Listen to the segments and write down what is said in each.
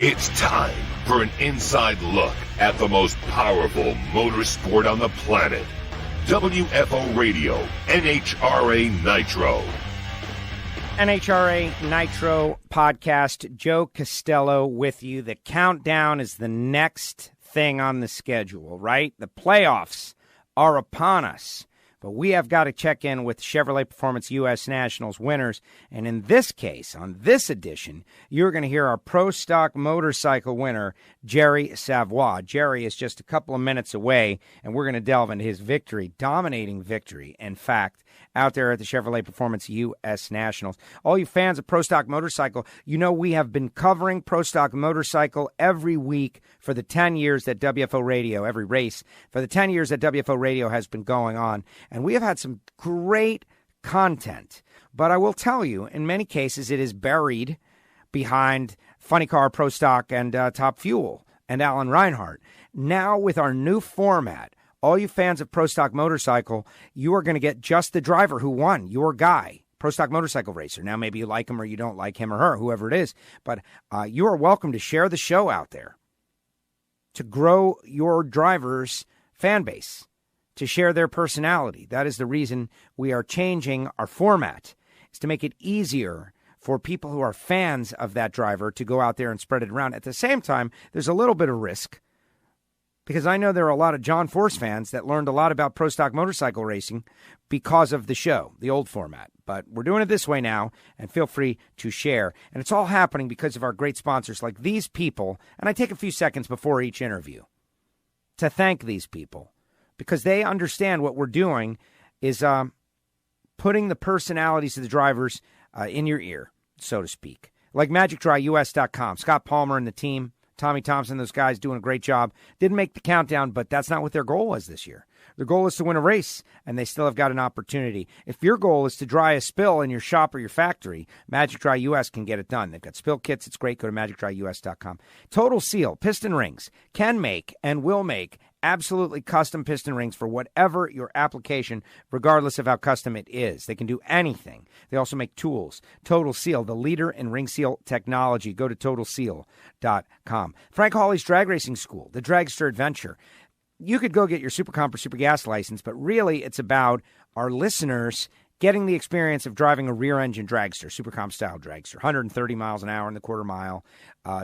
It's time for an inside look at the most powerful motorsport on the planet. WFO Radio, NHRA Nitro. NHRA Nitro Podcast, Joe Costello with you. The countdown is the next thing on the schedule, right? The playoffs are upon us. But we have got to check in with Chevrolet Performance U.S. Nationals winners. And in this case, on this edition, you're going to hear our Pro Stock Motorcycle winner, Jerry Savoie. Jerry is just a couple of minutes away, and we're going to delve into his victory, dominating victory, in fact, out there at the Chevrolet Performance U.S. Nationals. All you fans of Pro Stock Motorcycle, you know we have been covering Pro Stock Motorcycle every week for the 10 years that WFO Radio, every race, for the 10 years that WFO Radio has been going on. And we have had some great content. But I will tell you, in many cases, it is buried behind Funny Car, Pro Stock, and Top Fuel, and Alan Reinhart. Now with our new format, all you fans of Pro Stock Motorcycle, you are going to get just the driver who won, your guy, Pro Stock Motorcycle racer. Now, maybe you like him or you don't like him or her, whoever it is, but you are welcome to share the show out there, to grow your driver's fan base, to share their personality. That is the reason we are changing our format, is to make it easier for people who are fans of that driver to go out there and spread it around. At the same time, there's a little bit of risk, because I know there are a lot of John Force fans that learned a lot about Pro Stock Motorcycle racing because of the show, the old format. But we're doing it this way now, and feel free to share. And it's all happening because of our great sponsors like these people. And I take a few seconds before each interview to thank these people, because they understand what we're doing is putting the personalities of the drivers in your ear, so to speak. Like MagicDryUS.com, Scott Palmer and the team, Tommy Thompson, those guys doing a great job. Didn't make the countdown, but that's not what their goal was this year. Their goal is to win a race, and they still have got an opportunity. If your goal is to dry a spill in your shop or your factory, Magic Dry US can get it done. They've got spill kits. It's great. Go to MagicDryUS.com. Total Seal Piston Rings can make and will make absolutely custom piston rings for whatever your application, regardless of how custom it is. They can do anything. They also make tools. Total Seal, the leader in ring seal technology. Go to TotalSeal.com. Frank Hawley's Drag Racing School, the Dragster Adventure. You could go get your Super Comp or Super Gas license, but really it's about our listeners getting the experience of driving a rear-engine dragster, Super Comp style dragster, 130 miles an hour in the quarter mile,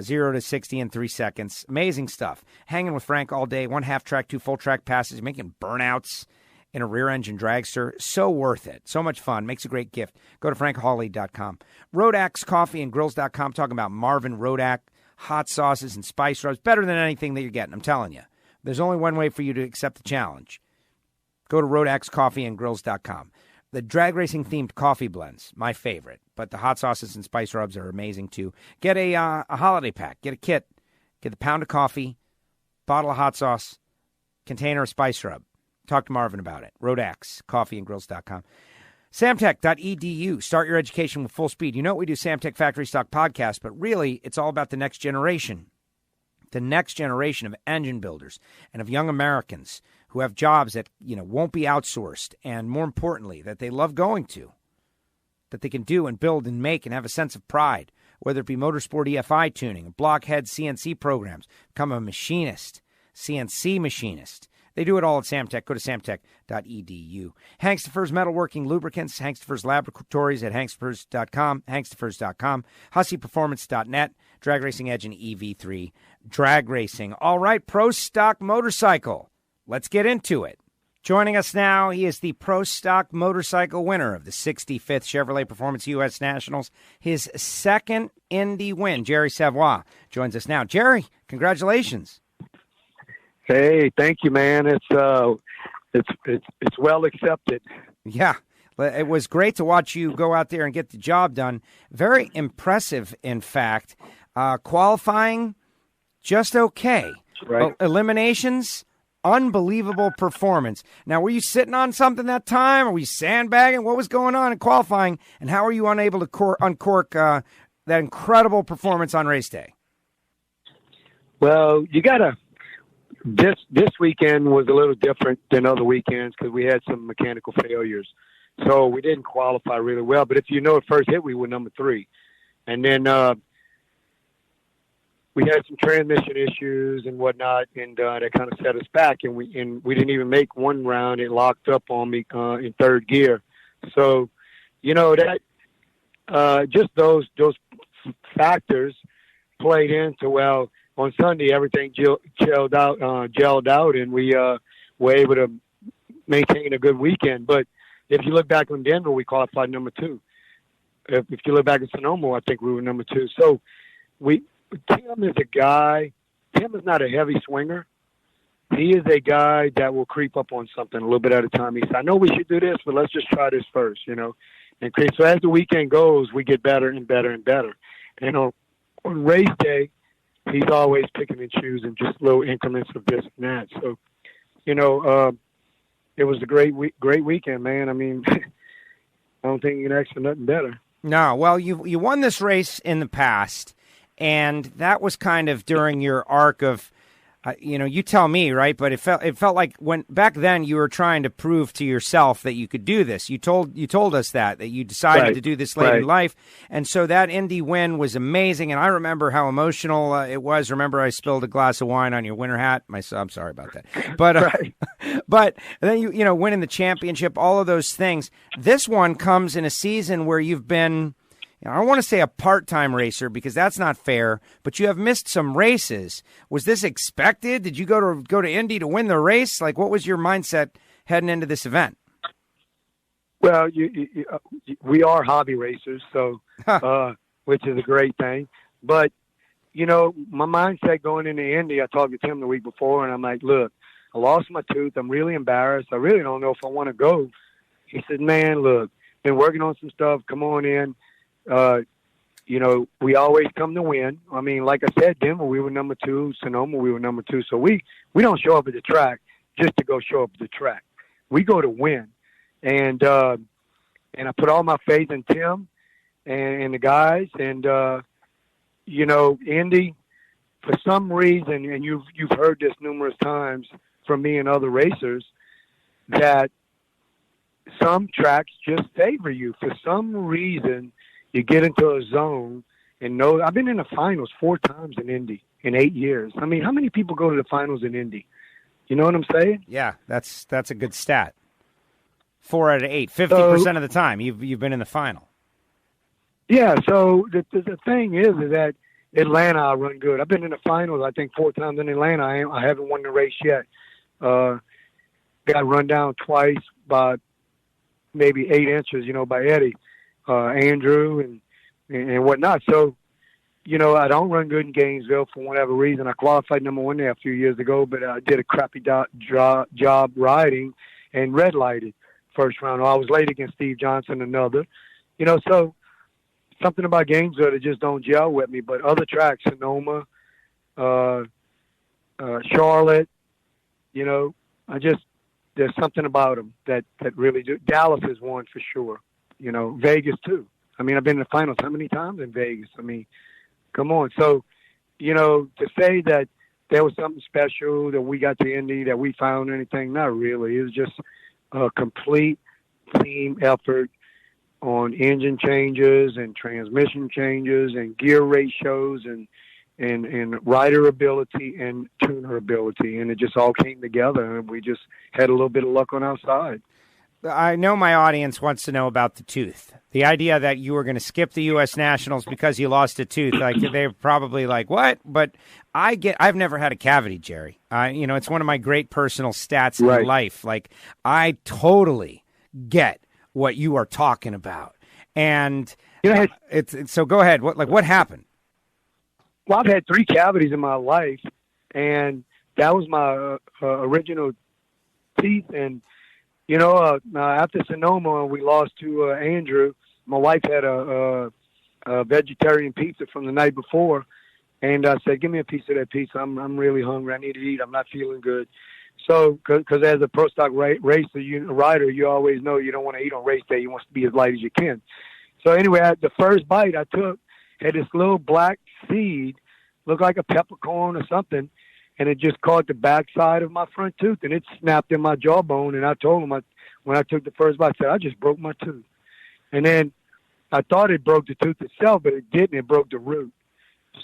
0 to 60 in 3 seconds. Amazing stuff. Hanging with Frank all day, 1 half-track, 2 full-track passes, making burnouts in a rear-engine dragster. So worth it. So much fun. Makes a great gift. Go to frankhawley.com. RodaxCoffeeandGrills.com, talking about Marvin Rodak, hot sauces and spice rubs. Better than anything that you're getting, I'm telling you. There's only one way for you to accept the challenge. Go to RodaxCoffeeandGrills.com. The drag racing themed coffee blends, my favorite, but the hot sauces and spice rubs are amazing too. Get a holiday pack, get a kit, get a pound of coffee, bottle of hot sauce, container of spice rub. Talk to Marvin about it. RodaxCoffeeandGrills.com. Samtech.edu. Start your education with full speed. You know what we do, Samtech Factory Stock Podcast, but really it's all about the next generation. The next generation of engine builders and of young Americans who have jobs that, won't be outsourced, and more importantly, that they love going to, that they can do and build and make and have a sense of pride, whether it be motorsport EFI tuning, blockhead CNC programs, become a machinist, CNC machinist. They do it all at Samtech. Go to samtech.edu. Hangstafers Metalworking Lubricants, Hangstafers Laboratories at hangstafers.com, hangstafers.com, HusseyPerformance.net, Drag Racing Edge and EV3 Drag Racing. All right, Pro Stock Motorcycle. Let's get into it. Joining us now, he is the Pro Stock Motorcycle winner of the 65th Chevrolet Performance U.S. Nationals, his second Indy win. Jerry Savoie joins us now. Jerry, congratulations. Hey, thank you, man. It's well accepted. Yeah, it was great to watch you go out there and get the job done. Very impressive, in fact. Qualifying, just okay. Right. Eliminations, unbelievable performance. Now, were you sitting on something that time? Or were you sandbagging? What was going on in qualifying? And how were you unable to uncork that incredible performance on race day? Well, you got to... This weekend was a little different than other weekends because we had some mechanical failures. So we didn't qualify really well. But if you know at first hit, we were number 3. And then we had some transmission issues and whatnot, and that kind of set us back. And we didn't even make one round. It locked up on me in third gear. So, that just those factors played into, well, on Sunday everything gelled out, and we were able to maintain a good weekend. But if you look back on Denver, we qualified number 2. If you look back at Sonoma, I think we were number 2. So Tim is a guy. Tim is not a heavy swinger. He is a guy that will creep up on something a little bit at a time. He said, I know we should do this, but let's just try this first, And so as the weekend goes, we get better and better and better. And on race day, he's always picking and choosing just little increments of this and that. So, it was a great weekend, man. I mean, I don't think you can ask for nothing better. No, well, you won this race in the past, and that was kind of during your arc of, you tell me, right? But it felt like when back then you were trying to prove to yourself that you could do this. You told us that you decided to do this late in life, and so that Indy win was amazing. And I remember how emotional it was. Remember, I spilled a glass of wine on your winter hat. I'm sorry about that. But but then you winning the championship, all of those things. This one comes in a season where you've been, I don't want to say a part-time racer because that's not fair, but you have missed some races. Was this expected? Did you go to Indy to win the race? Like, what was your mindset heading into this event? Well, we are hobby racers, so which is a great thing. But my mindset going into Indy, I talked to Tim the week before, and I'm like, look, I lost my tooth. I'm really embarrassed. I really don't know if I want to go. He said, man, look, been working on some stuff. Come on in. We always come to win. I mean, like I said, Denver, we were number 2. Sonoma, we were number 2. So we don't show up at the track just to go show up at the track. We go to win. And I put all my faith in Tim and the guys. And, Indy, for some reason, and you've heard this numerous times from me and other racers, that some tracks just favor you. For some reason, you get into a zone and I've been in the finals 4 times in Indy in 8 years. I mean, how many people go to the finals in Indy? You know what I'm saying? Yeah, that's a good stat. 4 out of 8, 50% of the time you've been in the final. Yeah. So the thing is that Atlanta, I run good. I've been in the finals, I think 4 times in Atlanta. I haven't won the race yet. Got run down twice by maybe 8 inches, by Eddie. Andrew and whatnot. So, I don't run good in Gainesville for whatever reason. I qualified number 1 there a few years ago, but I did a crappy job riding and red lighted first round. I was late against Steve Johnson, another. So something about Gainesville that just don't gel with me. But other tracks, Sonoma, Charlotte, there's something about them that really do. Dallas is one for sure. Vegas too. I mean, I've been in the finals how many times in Vegas? I mean, come on. So, to say that there was something special that we got to Indy, that we found anything, not really. It was just a complete team effort on engine changes and transmission changes and gear ratios and rider ability and tuner ability. And it just all came together, and we just had a little bit of luck on our side. I know my audience wants to know about the tooth. The idea that you were going to skip the U.S. Nationals because you lost a tooth, like they're probably like, what? But I've never had a cavity, Jerry. It's one of my great personal stats in life. Like, I totally get what you are talking about. And so go ahead. What happened? Well, I've had 3 cavities in my life, and that was my original teeth. And after Sonoma, we lost to Andrew. My wife had a vegetarian pizza from the night before, and I said, "Give me a piece of that pizza. I'm really hungry. I need to eat. I'm not feeling good." So, because as a pro stock racer, rider, you always know you don't want to eat on race day. You want to be as light as you can. So anyway, the first bite I took had this little black seed, looked like a peppercorn or something. And it just caught the backside of my front tooth, and it snapped in my jawbone. And I told him when I took the first bite, I said, I just broke my tooth. And then I thought it broke the tooth itself, but it didn't. It broke the root.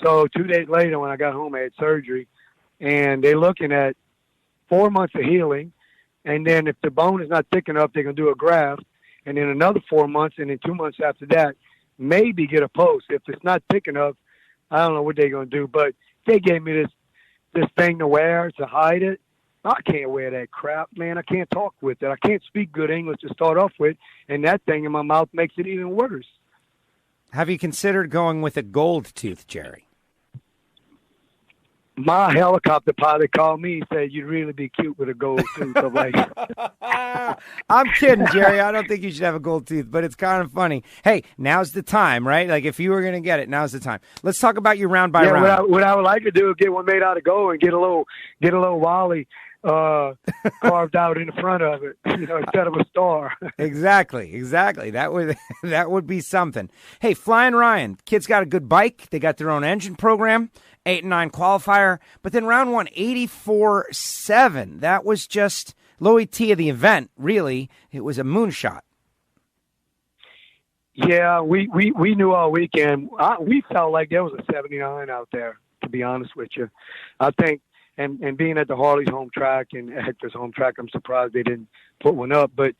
So 2 days later, when I got home, I had surgery, and they're looking at 4 months of healing, and then if the bone is not thick enough, they're going to do a graft, and then another 4 months, and then 2 months after that, maybe get a post. If it's not thick enough, I don't know what they're going to do, but they gave me this thing to wear to hide it. I can't wear that crap, man. I can't talk with it. I can't speak good English to start off with, and that thing in my mouth makes it even worse. Have you considered going with a gold tooth, Jerry? My helicopter pilot called me and said, you'd really be cute with a gold tooth. I'm like, I'm kidding, Jerry. I don't think you should have a gold tooth, but it's kind of funny. Hey, now's the time, right? Like, if you were going to get it, now's the time. Let's talk about your round by round. What I would like to do is get one made out of gold and get a little Wally carved out in the front of it, instead of a star. Exactly. That would be something. Hey, Flying Ryan, kids got a good bike. They got their own engine program. 8 and 9 qualifier, but then round 1, 84-7. That was just low ET of the event, really. It was a moonshot. Yeah, we knew all weekend. We felt like there was a 79 out there, to be honest with you. I think, and being at the Harley's home track and Hector's home track, I'm surprised they didn't put one up. But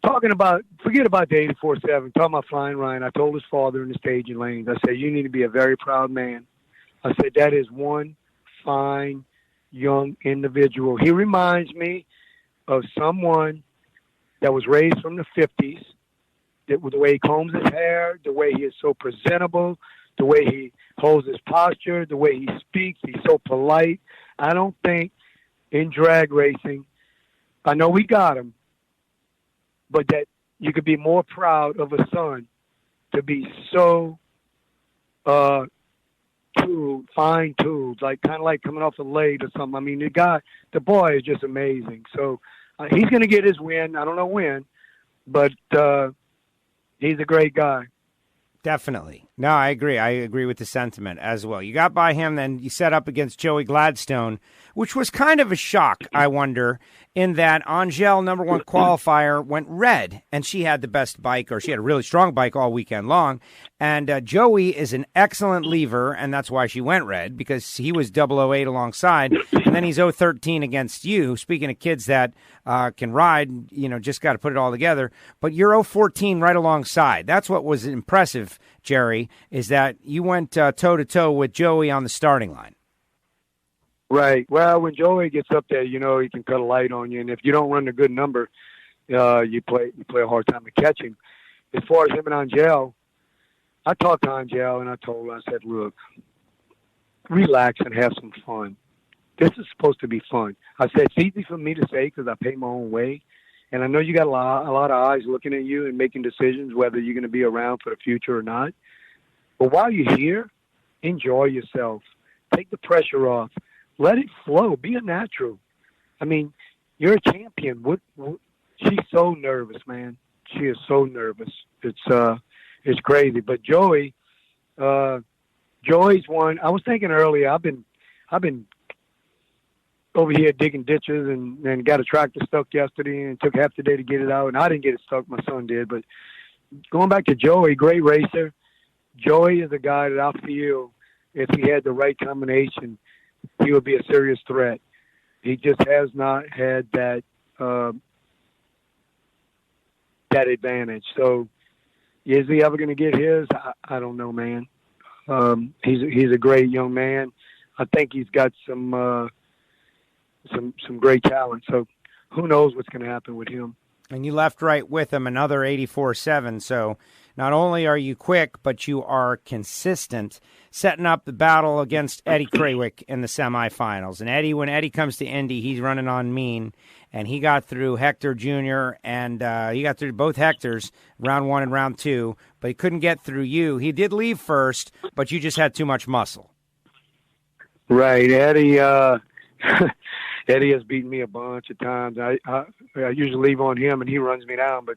forget about the 84-7, talking about Flying Ryan, I told his father in the staging lanes, I said, you need to be a very proud man. I said, that is one fine young individual. He reminds me of someone that was raised from the 50s, the way he combs his hair, the way he is so presentable, the way he holds his posture, the way he speaks. He's so polite. I don't think in drag racing, I know we got him, but that you could be more proud of a son to be so fine tools, like kind of like coming off a lathe or something. I mean, the boy is just amazing. So he's going to get his win. I don't know when, but he's a great guy. Definitely. No, I agree. I agree with the sentiment as well. You got by him, then you set up against Joey Gladstone, which was kind of a shock, I wonder, in that Angel, number 1 qualifier, went red, and she had the best bike, or she had a really strong bike all weekend long. And Joey is an excellent lever, and that's why she went red, because he was 008 alongside, and then he's 013 against you. Speaking of kids that can ride, just got to put it all together. But you're 014 right alongside. That's what was impressive, Jerry, is that you went toe-to-toe with Joey on the starting line. Right. Well, when Joey gets up there, he can cut a light on you, and if you don't run a good number, you play a hard time to catch him. As far as him and Angel, I talked to Angel, and I told her, I said, look, relax and have some fun. This is supposed to be fun. I said, it's easy for me to say because I pay my own way, and I know you got a lot of eyes looking at you and making decisions whether you're going to be around for the future or not. But while you're here, enjoy yourself. Take the pressure off. Let it flow. Be a natural. I mean, you're a champion. She's so nervous, man. She is so nervous. It's crazy. But Joey's one. I was thinking earlier. I've been over here digging ditches and got a tractor stuck yesterday and took half the day to get it out. And I didn't get it stuck. My son did. But going back to Joey, great racer. Joey is a guy that I feel if he had the right combination, he would be a serious threat. He just has not had that advantage. So is he ever going to get his? I don't know, man. He's a great young man. I think he's got some great talent. So who knows what's going to happen with him. And you left right with him, another 84-7. So not only are you quick, but you are consistent, setting up the battle against Eddie Krawick in the semifinals. And Eddie, when Eddie comes to Indy, he's running on mean. And he got through Hector Jr. and he got through both Hectors, round 1 and round 2, but he couldn't get through you. He did leave first, but you just had too much muscle. Right. Eddie Eddie has beaten me a bunch of times. I usually leave on him, and he runs me down. But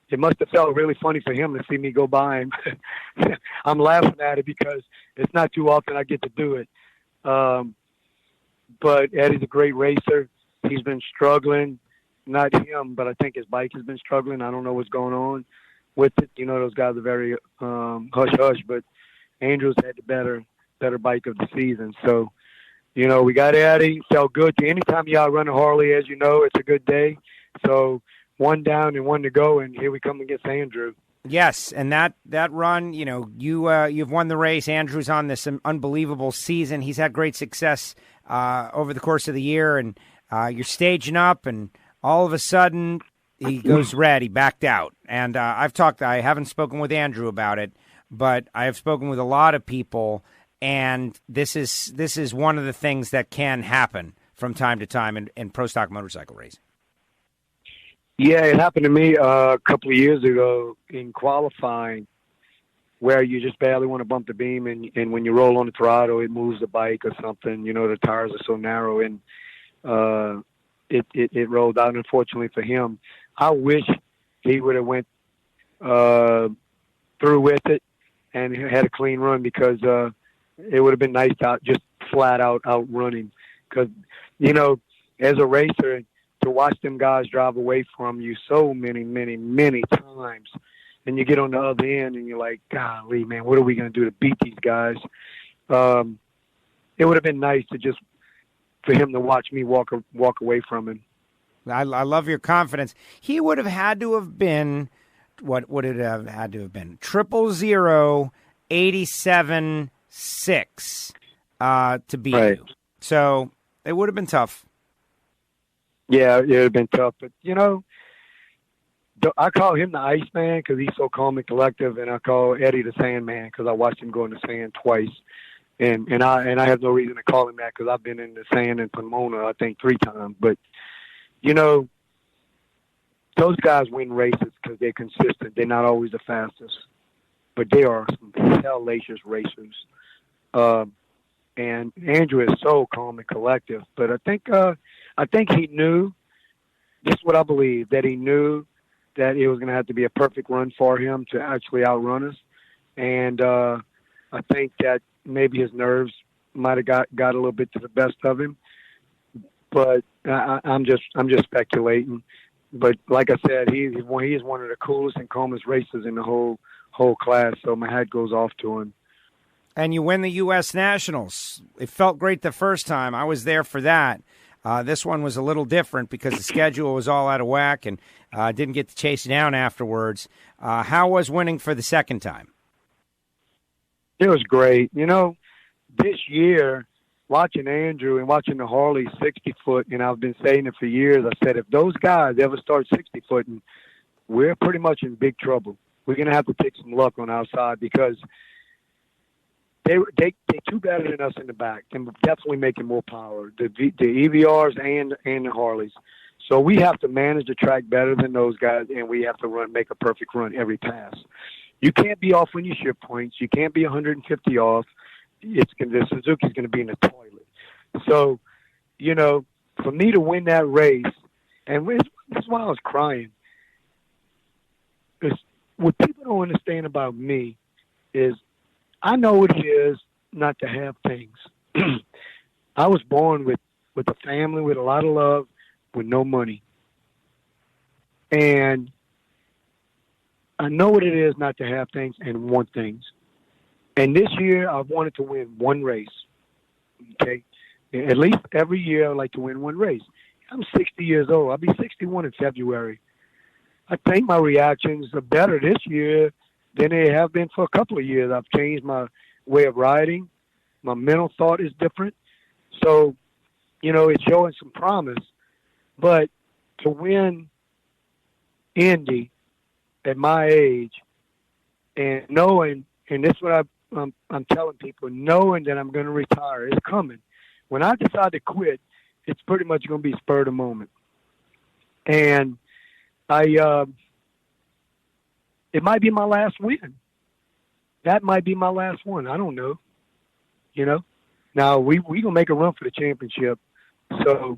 it must have felt really funny for him to see me go by him. I'm laughing at it because it's not too often I get to do it. But Eddie's a great racer. He's been struggling. Not him, but I think his bike has been struggling. I don't know what's going on with it. Those guys are very hush-hush. But Andrews had the better bike of the season. So, we got at it. Felt good. Anytime y'all run a Harley, as you know, it's a good day. So 1 down and 1 to go, and here we come against Andrew. Yes, and that run, you've won the race. Andrew's on this unbelievable season. He's had great success over the course of the year, and you're staging up, and all of a sudden he goes red. He backed out, and I haven't spoken with Andrew about it, but I have spoken with a lot of people, and this is one of the things that can happen from time to time in pro stock motorcycle racing. Yeah, it happened to me a couple of years ago in qualifying, where you just barely want to bump the beam, and when you roll on the throttle, it moves the bike or something. The tires are so narrow, and it rolled out. Unfortunately for him, I wish he would have went through with it and had a clean run, because it would have been nice to just flat out running. Because as a racer, to watch them guys drive away from you so many, many, many times, and you get on the other end and you're like, golly, man, what are we going to do to beat these guys? It would have been nice for him to watch me walk away from him. I love your confidence. He would have had to have been, what would it have had to have been? 000 87 6 to beat you. So it would have been tough. Yeah, it would have been tough. But, I call him the Iceman because he's so calm and collective, and I call Eddie the Sandman because I watched him go in the sand twice. And I have no reason to call him that because I've been in the sand in Pomona, I think, 3 times. But, those guys win races because they're consistent. They're not always the fastest, but they are some hellacious racers. And Andrew is so calm and collective. But I think he knew, this is what I believe, that he knew that it was going to have to be a perfect run for him to actually outrun us. And I think that maybe his nerves might have got a little bit to the best of him. But I'm just speculating. But like I said, he is one of the coolest and calmest racers in the whole class. So my hat goes off to him. And you win the U.S. Nationals. It felt great the first time. I was there for that. This one was a little different because the schedule was all out of whack and didn't get to chase down afterwards. How was winning for the second time? It was great. This year, watching Andrew and watching the Harley 60-foot, and I've been saying it for years, I said, if those guys ever start 60-footing, we're pretty much in big trouble. We're going to have to take some luck on our side because they're too better than us in the back and definitely making more power, the EVRs and the Harleys. So we have to manage the track better than those guys, and we have to make a perfect run every pass. You can't be off when you shift points. You can't be 150 off. The Suzuki's going to be in the toilet. So, for me to win that race, and this is why I was crying, because what people don't understand about me is I know what it is not to have things. I was born with a family, with a lot of love, with no money. And I know what it is not to have things and want things. And this year, I wanted to win one race. Okay? At least every year, I like to win one race. I'm 60 years old. I'll be 61 in February. I think my reactions are better this year than they have been for a couple of years. I've changed my way of riding. My mental thought is different. So, it's showing some promise. But to win Indy at my age and knowing, and this is what I'm telling people, knowing that I'm going to retire is coming. When I decide to quit, it's pretty much going to be spur of the moment. And it might be my last win. That might be my last one. I don't know. Now we gonna make a run for the championship. So,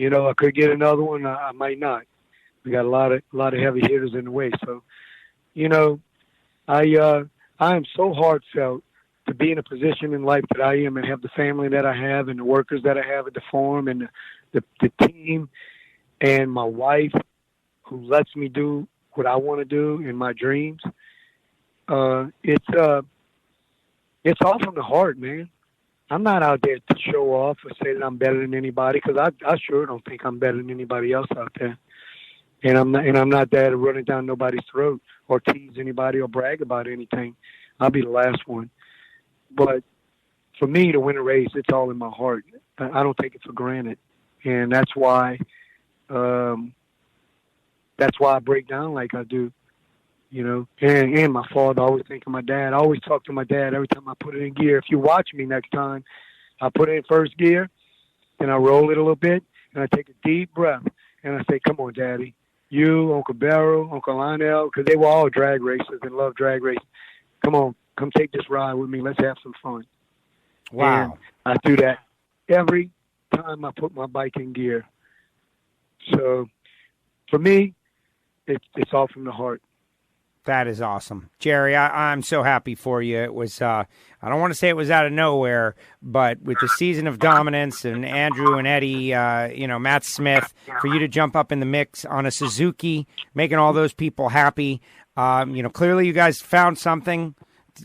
I could get another one. I might not. We got a lot of heavy hitters in the way. So, I am so heartfelt to be in a position in life that I am and have the family that I have and the workers that I have at the farm and the team and my wife who lets me do what I want to do in my dreams. It's all from the heart, man. I'm not out there to show off or say that I'm better than anybody, because I sure don't think I'm better than anybody else out there. And I'm not there to run it down nobody's throat or tease anybody or brag about anything. I'll be the last one. But for me to win a race, it's all in my heart. I don't take it for granted, and that's why I break down like I do. You know, and my father, I always think of my dad. I always talk to my dad every time I put it in gear. If you watch me next time, I put it in first gear, and I roll it a little bit, and I take a deep breath, and I say, come on, Daddy. You, Uncle Barrow, Uncle Lionel, because they were all drag racers and love drag racing. Come on, come take this ride with me. Let's have some fun. Wow. And I do that every time I put my bike in gear. So for me, it's all from the heart. That is awesome. Jerry, I'm so happy for you. It was, I don't want to say it was out of nowhere, but with the season of dominance and Andrew and Eddie, Matt Smith, for you to jump up in the mix on a Suzuki, making all those people happy. Clearly you guys found something,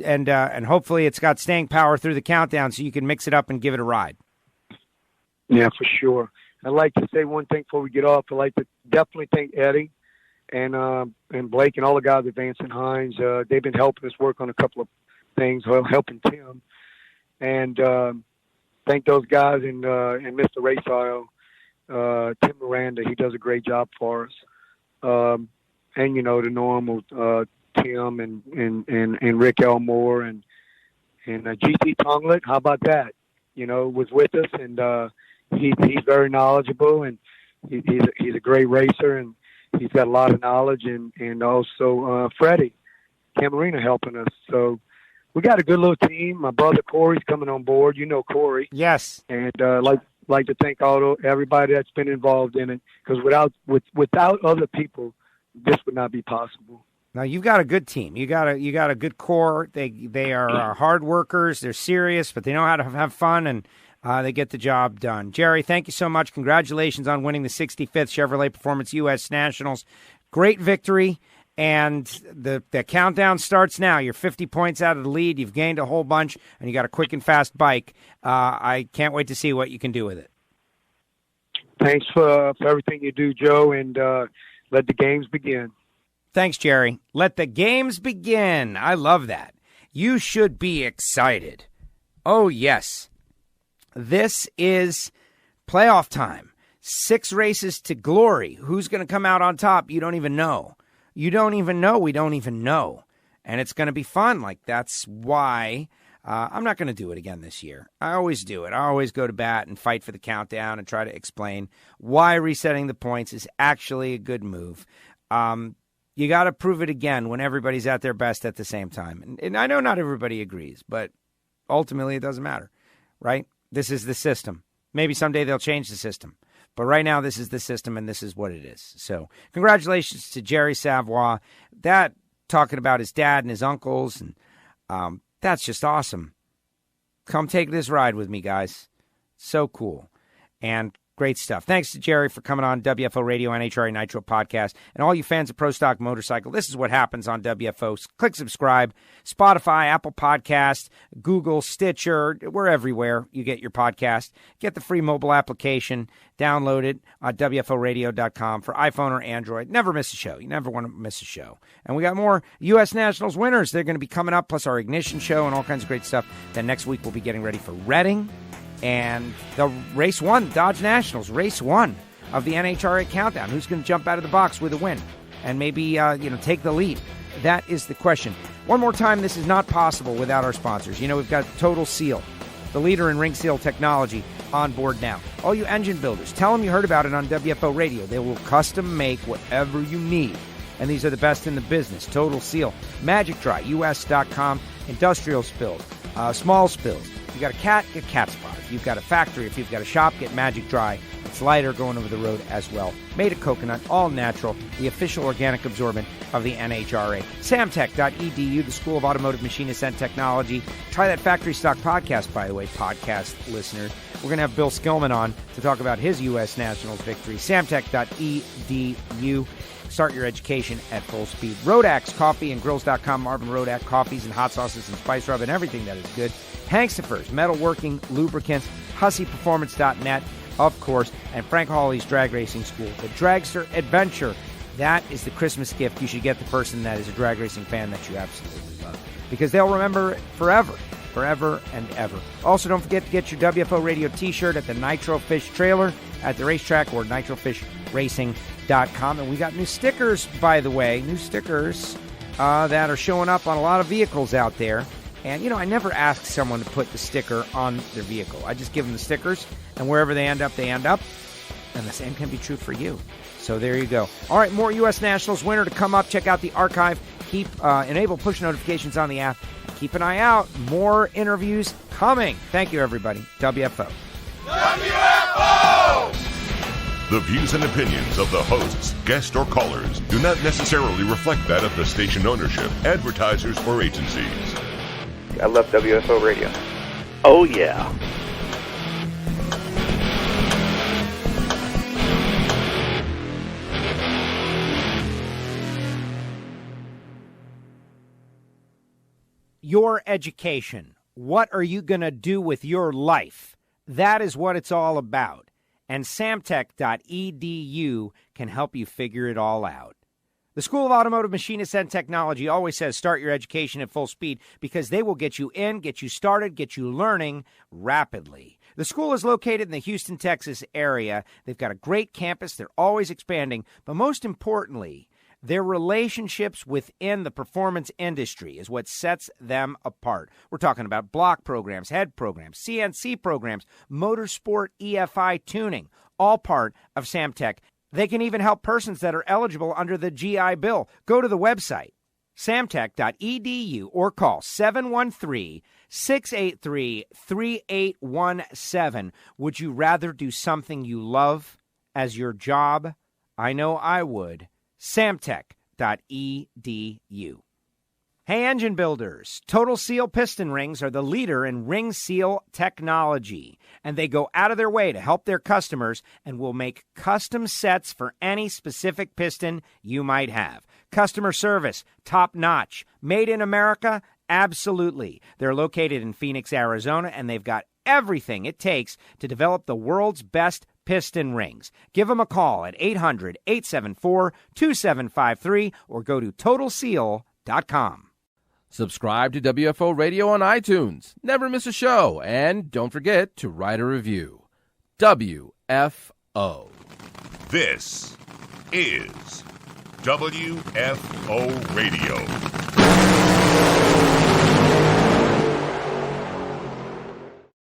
and hopefully it's got staying power through the countdown so you can mix it up and give it a ride. Yeah, for sure. I'd like to say one thing before we get off. I'd like to definitely thank Eddie and Blake and all the guys at Vance and Hines. They've been helping us work on a couple of things, helping Tim. And thank those guys and Mr. Race Oil, Tim Miranda. He does a great job for us. And, the normal Tim and Rick Elmore and GT Tonglet. How about that? Was with us, and he's very knowledgeable, and he's a great racer, and he's got a lot of knowledge, and also Freddie Camarina helping us. So we got a good little team. My brother Corey's coming on board. You know Corey. Yes. And like to thank everybody that's been involved in it, because without other people, this would not be possible. Now you've got a good team. You got a good core. They are hard workers. They're serious, but they know how to have fun, and they get the job done. Jerry, thank you so much. Congratulations on winning the 65th Chevrolet Performance U.S. Nationals. Great victory, and the countdown starts now. You're 50 points out of the lead. You've gained a whole bunch, and you got a quick and fast bike. I can't wait to see what you can do with it. Thanks for everything you do, Joe, and let the games begin. Thanks, Jerry. Let the games begin. I love that. You should be excited. Oh, yes. This is playoff time. 6 races to glory. Who's going to come out on top? You don't even know. You don't even know. We don't even know. And it's going to be fun. That's why I'm not going to do it again this year. I always do it. I always go to bat and fight for the countdown and try to explain why resetting the points is actually a good move. You got to prove it again when everybody's at their best at the same time. And I know not everybody agrees, but ultimately it doesn't matter, right? This is the system. Maybe someday they'll change the system. But right now, this is the system, and this is what it is. So congratulations to Jerry Savoie. That, talking about his dad and his uncles, and that's just awesome. Come take this ride with me, guys. So cool. And great stuff. Thanks to Jerry for coming on WFO Radio, NHRA Nitro Podcast. And all you fans of Pro Stock Motorcycle, this is what happens on WFO. Click subscribe. Spotify, Apple Podcast, Google, Stitcher. We're everywhere you get your podcast. Get the free mobile application. Download it on WFOradio.com for iPhone or Android. Never miss a show. You never want to miss a show. And we got more U.S. Nationals winners. They're going to be coming up, plus our Ignition show and all kinds of great stuff. Then next week we'll be getting ready for Reading. And the race 1, Dodge Nationals, race 1 of the NHRA Countdown. Who's going to jump out of the box with a win and maybe take the lead? That is the question. One more time, this is not possible without our sponsors. We've got Total Seal, the leader in ring seal technology, on board now. All you engine builders, tell them you heard about it on WFO Radio. They will custom make whatever you need. And these are the best in the business. Total Seal, Magic Dry, US.com, industrial spills, small spills. If you've got a cat, get Cat Spot. If you've got a factory, if you've got a shop, get Magic Dry. It's lighter going over the road as well. Made of coconut, all natural, the official organic absorbent of the NHRA. Samtech.edu, the School of Automotive Machinist and Technology. Try that Factory Stock podcast, by the way, podcast listeners. We're going to have Bill Skillman on to talk about his U.S. Nationals victory. Samtech.edu. Start your education at full speed. Rodax Coffee and Grills.com. Marvin Rodak coffees and hot sauces and spice rub and everything that is good. Hankstafers, metalworking, lubricants, HusseyPerformance.net, of course, and Frank Hawley's Drag Racing School. The Dragster Adventure. That is the Christmas gift you should get the person that is a drag racing fan that you absolutely love, because they'll remember it forever and ever. Also, don't forget to get your WFO Radio t-shirt at the Nitro Fish trailer at the racetrack or nitrofishracing.com. And we got new stickers, by the way, that are showing up on a lot of vehicles out there. And, I never ask someone to put the sticker on their vehicle. I just give them the stickers, and wherever they end up, they end up. And the same can be true for you. So there you go. All right, more U.S. Nationals winter to come up. Check out the archive. Enable push notifications on the app. Keep an eye out. More interviews coming. Thank you, everybody. WFO. WFO! The views and opinions of the hosts, guests, or callers do not necessarily reflect that of the station ownership, advertisers, or agencies. I love WFO Radio. Oh, yeah. Your education. What are you going to do with your life? That is what it's all about. And samtech.edu can help you figure it all out. The School of Automotive Machinists and Technology always says start your education at full speed, because they will get you in, get you started, get you learning rapidly. The school is located in the Houston, Texas area. They've got a great campus. They're always expanding. But most importantly, their relationships within the performance industry is what sets them apart. We're talking about block programs, head programs, CNC programs, motorsport EFI tuning, all part of Samtech. They can even help persons that are eligible under the GI Bill. Go to the website, samtech.edu, or call 713-683-3817. Would you rather do something you love as your job? I know I would. samtech.edu. Hey, engine builders, Total Seal piston rings are the leader in ring seal technology, and they go out of their way to help their customers and will make custom sets for any specific piston you might have. Customer service, top notch. Made in America? Absolutely. They're located in Phoenix, Arizona, and they've got everything it takes to develop the world's best piston rings. Give them a call at 800-874-2753 or go to TotalSeal.com. Subscribe to WFO Radio on iTunes. Never miss a show. And don't forget to write a review. WFO. This is WFO Radio.